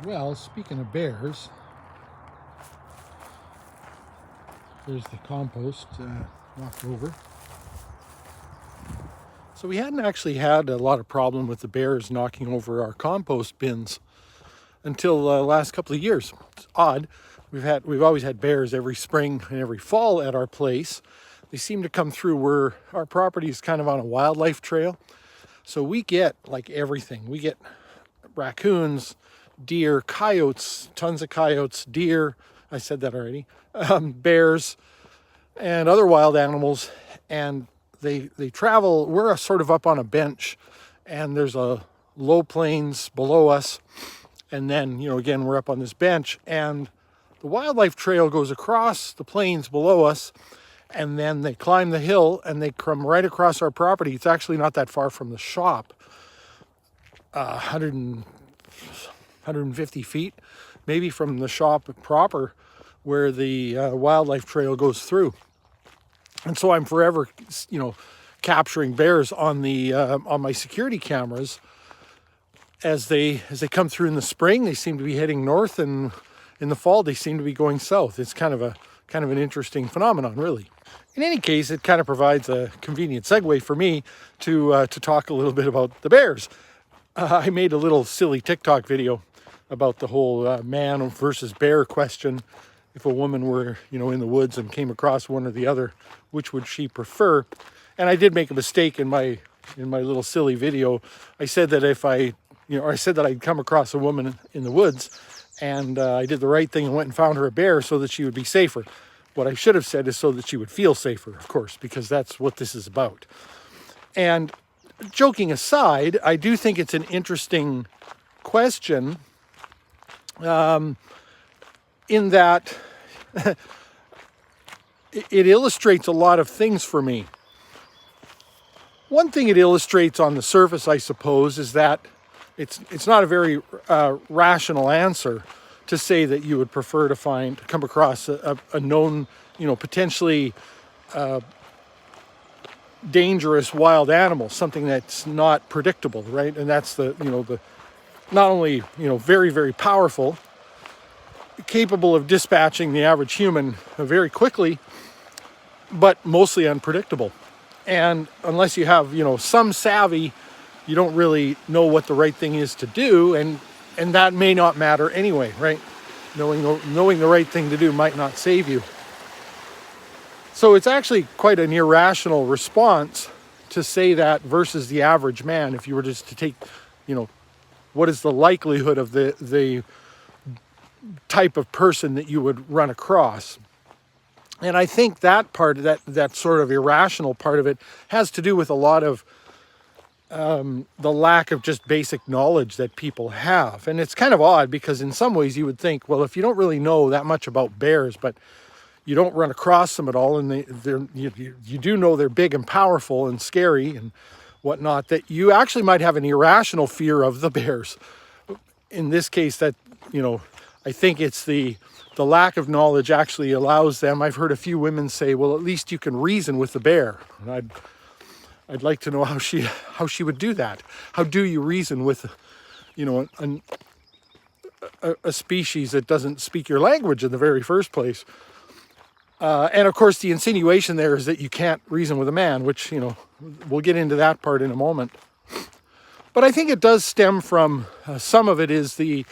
Well, speaking of bears, there's the compost knocked over. So we hadn't actually had a lot of problem with the bears knocking over our compost bins until the last couple of years. It's odd. We've always had bears every spring and every fall at our place. They seem to come through where our property is kind of on a wildlife trail. So we get like everything. We get raccoons, deer, coyotes, tons of coyotes, deer, I said that already, bears, and other wild animals. And they travel, we're sort of up on a bench, and there's a low plains below us. And then, again, we're up on this bench, and the wildlife trail goes across the plains below us, and then they climb the hill and they come right across our property. It's actually not that far from the shop, 150 feet, maybe from the shop proper where the wildlife trail goes through. And so I'm forever, capturing bears on the on my security cameras as they come through in the spring. They seem to be heading north, and in the fall they seem to be going south. It's kind of an interesting phenomenon, really. In any case, it kind of provides a convenient segue for me to talk a little bit about the bears. I made a little silly TikTok video about the whole man versus bear question. If a woman were, in the woods and came across one or the other, which would she prefer? And I did make a mistake in my little silly video. I said that I said that I'd come across a woman in the woods, and I did the right thing and went and found her a bear so that she would be safer. What I should have said is so that she would feel safer, of course, because that's what this is about. And joking aside, I do think it's an interesting question, in that it illustrates a lot of things for me. One thing it illustrates on the surface, I suppose, is that it's not a very rational answer to say that you would prefer to come across a known, potentially dangerous wild animal, something that's not predictable, right? And that's the not only, very, very powerful, capable of dispatching the average human very quickly, but mostly unpredictable. And unless you have, some savvy, you don't really know what the right thing is to do, and that may not matter anyway, right? Knowing the right thing to do might not save you. So it's actually quite an irrational response to say that versus the average man. If you were just to take, what is the likelihood of the type of person that you would run across? And I think that part of that sort of irrational part of it has to do with a lot of the lack of just basic knowledge that people have. And it's kind of odd because in some ways you would think, well, if you don't really know that much about bears, but you don't run across them at all, and you do know they're big and powerful and scary and whatnot, that you actually might have an irrational fear of the bears. In this case, that, I think it's the lack of knowledge actually allows them. I've heard a few women say, well, at least you can reason with the bear. And I'd like to know how she would do that. How do you reason with, a species that doesn't speak your language in the very first place? And of course, the insinuation there is that you can't reason with a man, which, we'll get into that part in a moment. But I think it does stem from, some of it is the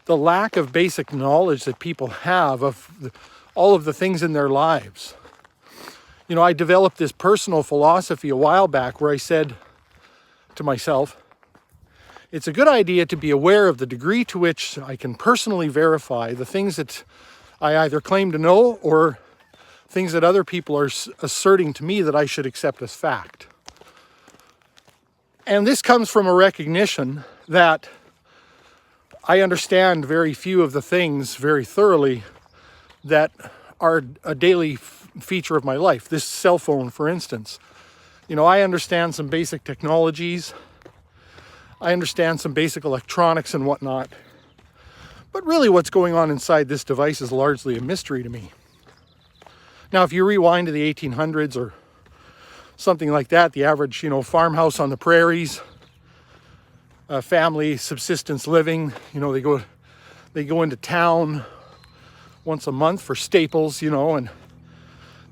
lack of basic knowledge that people have of all of the things in their lives. I developed this personal philosophy a while back where I said to myself, it's a good idea to be aware of the degree to which I can personally verify the things that I either claim to know or things that other people are asserting to me that I should accept as fact. And this comes from a recognition that I understand very few of the things very thoroughly that are a daily feature of my life. This cell phone, for instance. I understand some basic technologies. I understand some basic electronics and whatnot. But really what's going on inside this device is largely a mystery to me. Now, if you rewind to the 1800s or something like that, the average, farmhouse on the prairies, family subsistence living, They go into town once a month for staples, and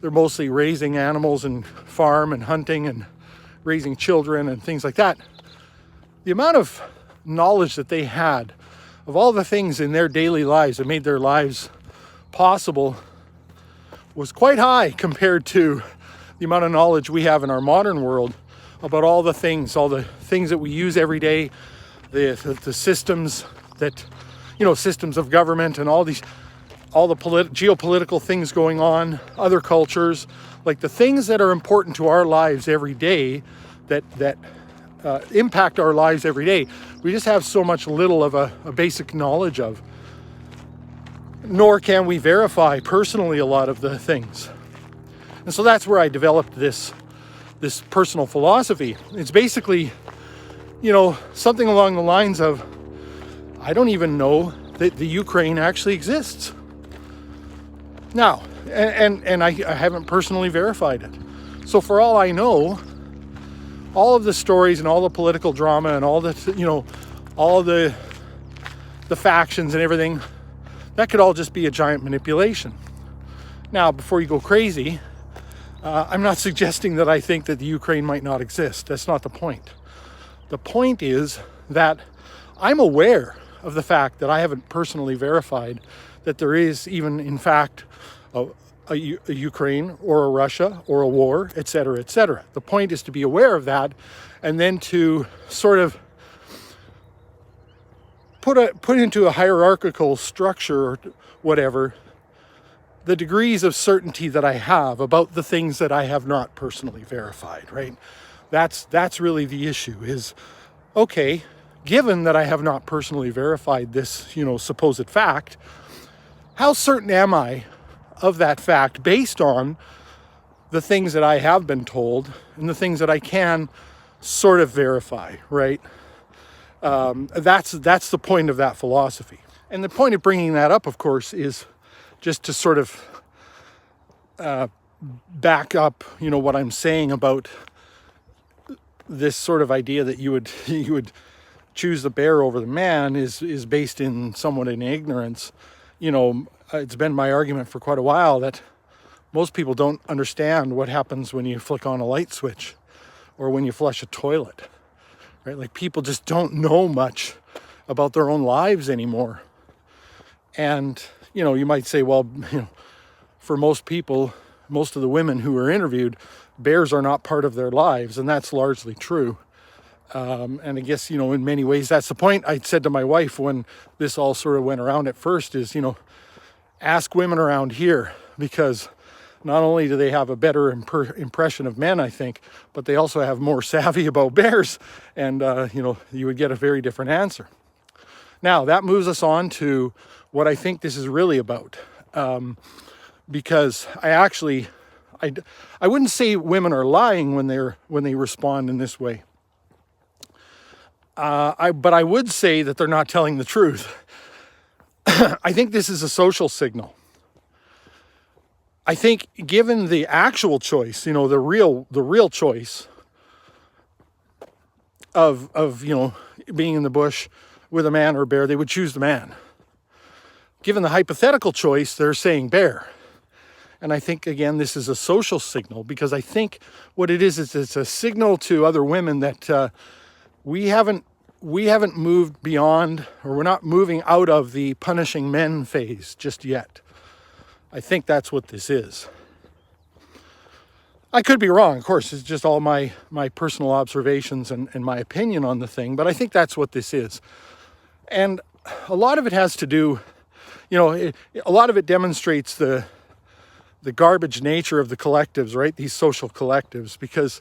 they're mostly raising animals and farm and hunting and raising children and things like that. The amount of knowledge that they had of all the things in their daily lives that made their lives possible was quite high compared to the amount of knowledge we have in our modern world about all the things that we use every day, the systems that, systems of government and all the geopolitical things going on, other cultures, like the things that are important to our lives every day that impact our lives every day. We just have so much little of a basic knowledge of, nor can we verify personally a lot of the things. And so that's where I developed this personal philosophy. It's basically, something along the lines of, I don't even know that the Ukraine actually exists. Now, and I haven't personally verified it. So for all I know, all of the stories and all the political drama and all the, all the factions and everything, that could all just be a giant manipulation. Now, before you go crazy, I'm not suggesting that I think that the Ukraine might not exist. That's not the point. The point is that I'm aware of the fact that I haven't personally verified that there is even, in fact, a Ukraine or a Russia or a war, etc., etc. The point is to be aware of that, and then to sort of put into a hierarchical structure or whatever the degrees of certainty that I have about the things that I have not personally verified, right? That's really the issue is, okay, given that I have not personally verified this, supposed fact, how certain am I of that fact based on the things that I have been told and the things that I can sort of verify, right? That's the point of that philosophy. And the point of bringing that up, of course, is just to sort of back up, what I'm saying about this sort of idea that you would choose the bear over the man is based in somewhat in ignorance. It's been my argument for quite a while that most people don't understand what happens when you flick on a light switch or when you flush a toilet, right? Like, people just don't know much about their own lives anymore. And, you might say, well, for most people, most of the women who were interviewed, bears are not part of their lives, and that's largely true. And I guess, in many ways, that's the point. I said to my wife when this all sort of went around at first is, ask women around here, because not only do they have a better impression of men, I think, but they also have more savvy about bears, and, you would get a very different answer. Now, that moves us on to what I think this is really about, because I wouldn't say women are lying when they respond in this way. But I would say that they're not telling the truth. I think this is a social signal. I think given the actual choice, the real choice of being in the bush with a man or a bear, they would choose the man. Given the hypothetical choice, they're saying bear. And I think, again, this is a social signal, because I think what it is it's a signal to other women that we haven't moved beyond, or we're not moving out of the punishing men phase just yet. I think that's what this is. I could be wrong, of course. It's just all my personal observations and my opinion on the thing, but I think that's what this is. And a lot of it has to do, a lot of it demonstrates the garbage nature of the collectives, right? These social collectives, because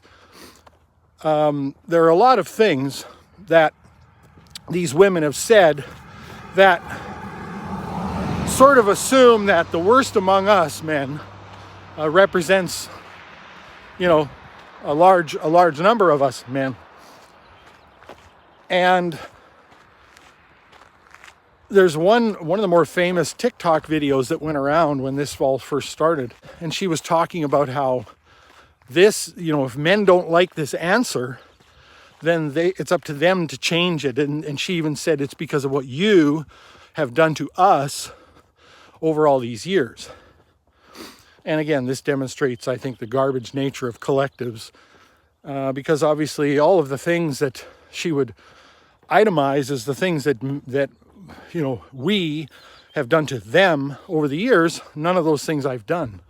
there are a lot of things that these women have said that sort of assume that the worst among us men represents, a large number of us men. And there's one of the more famous TikTok videos that went around when this all first started, and she was talking about how this, if men don't like this answer, then it's up to them to change it. And she even said it's because of what you have done to us over all these years. And again, this demonstrates, I think, the garbage nature of collectives, because obviously all of the things that she would itemize as the things that we have done to them over the years, none of those things I've done.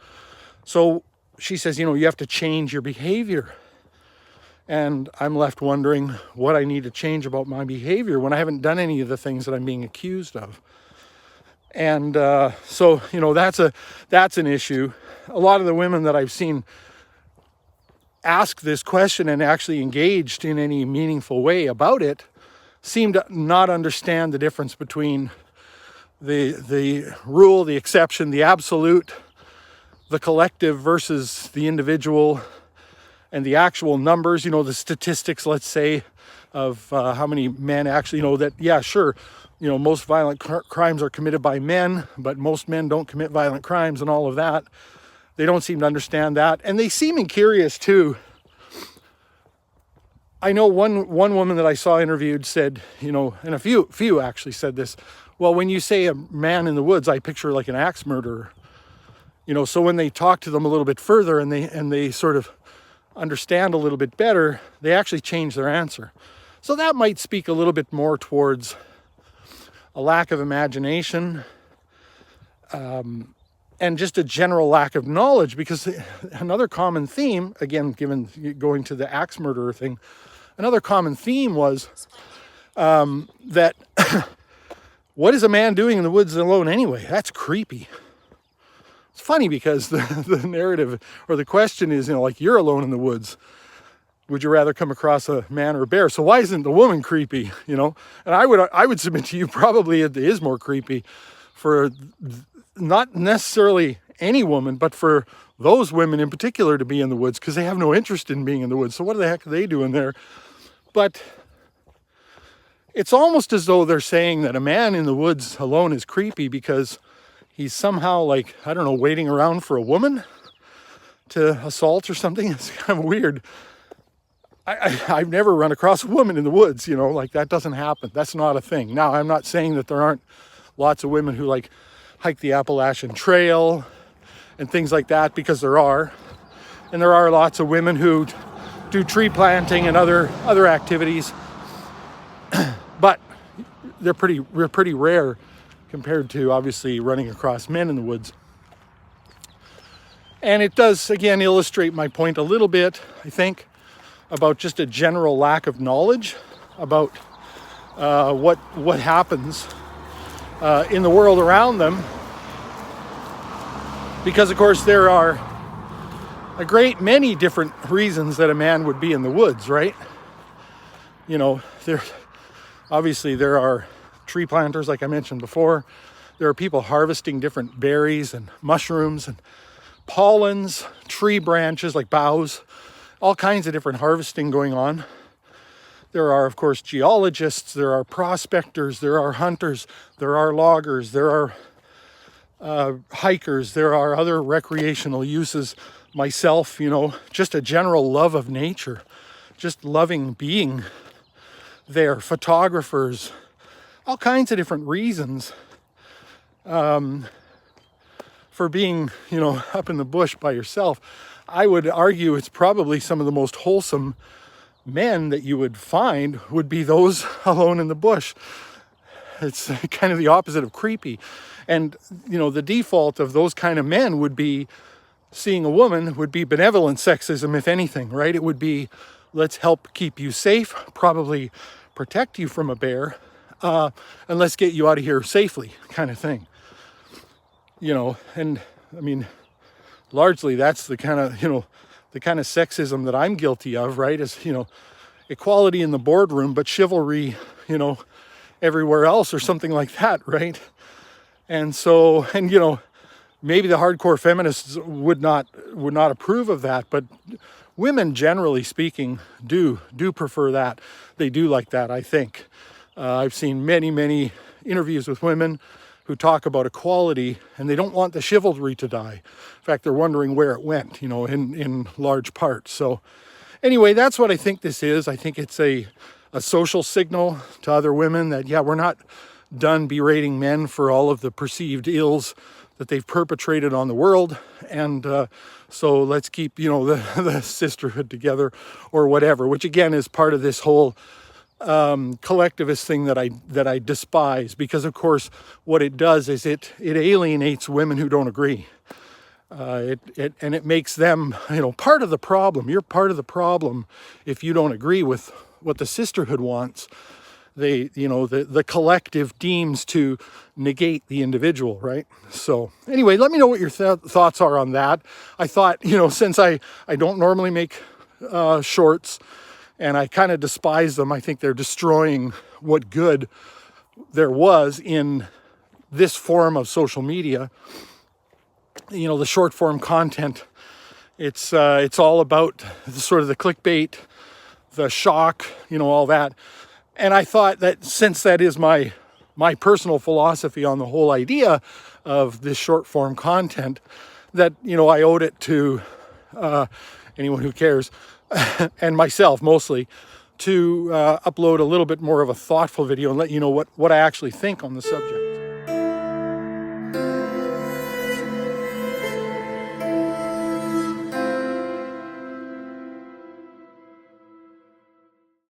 So she says, you have to change your behavior. And I'm left wondering what I need to change about my behavior when I haven't done any of the things that I'm being accused of. And so that's an issue. A lot of the women that I've seen ask this question and actually engaged in any meaningful way about it seem to not understand the difference between the rule, the exception, the absolute, the collective versus the individual, and the actual numbers, the statistics, let's say, of how many men actually, most violent crimes are committed by men, but most men don't commit violent crimes and all of that. They don't seem to understand that. And they seem curious too. I know one woman that I saw interviewed said, and a few actually said this, well, when you say a man in the woods, I picture like an axe murderer. So when they talk to them a little bit further and they sort of understand a little bit better, they actually change their answer. So that might speak a little bit more towards a lack of imagination, and just a general lack of knowledge, because another common theme, again, going to the axe murderer thing, another common theme was that what is a man doing in the woods alone anyway? That's creepy. It's funny because the narrative or the question is, you're alone in the woods. Would you rather come across a man or a bear? So why isn't the woman creepy? And I would submit to you, probably it is more creepy for not necessarily any woman, but for those women in particular to be in the woods, because they have no interest in being in the woods. So what the heck are they doing there? But it's almost as though they're saying that a man in the woods alone is creepy because he's somehow waiting around for a woman to assault or something. It's kind of weird. I've never run across a woman in the woods, that doesn't happen. That's not a thing. Now, I'm not saying that there aren't lots of women who hike the Appalachian Trail and things like that, because there are. And there are lots of women who do tree planting and other activities. But they're pretty rare compared to obviously running across men in the woods. And it does, again, illustrate my point a little bit, I think, about just a general lack of knowledge about what happens in the world around them. Because, of course, there are a great many different reasons that a man would be in the woods, right? There are tree planters, like I mentioned before. There are people harvesting different berries and mushrooms and pollens, tree branches like boughs, all kinds of different harvesting going on. There are, of course, geologists, there are prospectors, there are hunters, there are loggers, there are hikers, there are other recreational uses. Myself, just a general love of nature, just loving being there. Photographers, all kinds of different reasons for being, up in the bush by yourself. I would argue it's probably some of the most wholesome men that you would find would be those alone in the bush. It's kind of the opposite of creepy. And, the default of those kind of men would be seeing a woman would be benevolent sexism, if anything, right? It would be, let's help keep you safe, probably protect you from a bear, and let's get you out of here safely, kind of thing. And I mean, largely that's the kind of sexism that I'm guilty of, right? Is, equality in the boardroom, but chivalry, everywhere else or something like that, right? And so, maybe the hardcore feminists would not approve of that, but women, generally speaking, do prefer that. They do like that, I think. I've seen many interviews with women who talk about equality, and they don't want the chivalry to die. In fact, they're wondering where it went, in large part. So anyway, that's what I think this is. I think it's a social signal to other women that, yeah, we're not done berating men for all of the perceived ills that they've perpetrated on the world. And so let's keep, you know, the sisterhood together or whatever, which again is part of this whole collectivist thing that I despise, because of course what it does is it alienates women who don't agree. It makes them, you know, part of the problem. You're part of the problem if you don't agree with what the sisterhood wants. They, you know, the collective deems to negate the individual, right? So anyway, let me know what your thoughts are on that. I thought, you know, since I don't normally make shorts, and I kind of despise them, I think they're destroying what good there was in this form of social media. You know, the short form content, it's all about sort of the clickbait, the shock, you know, all that. And I thought that since that is my personal philosophy on the whole idea of this short form content, that, you know, I owed it to anyone who cares, and myself mostly, to upload a little bit more of a thoughtful video and let you know what I actually think on the subject.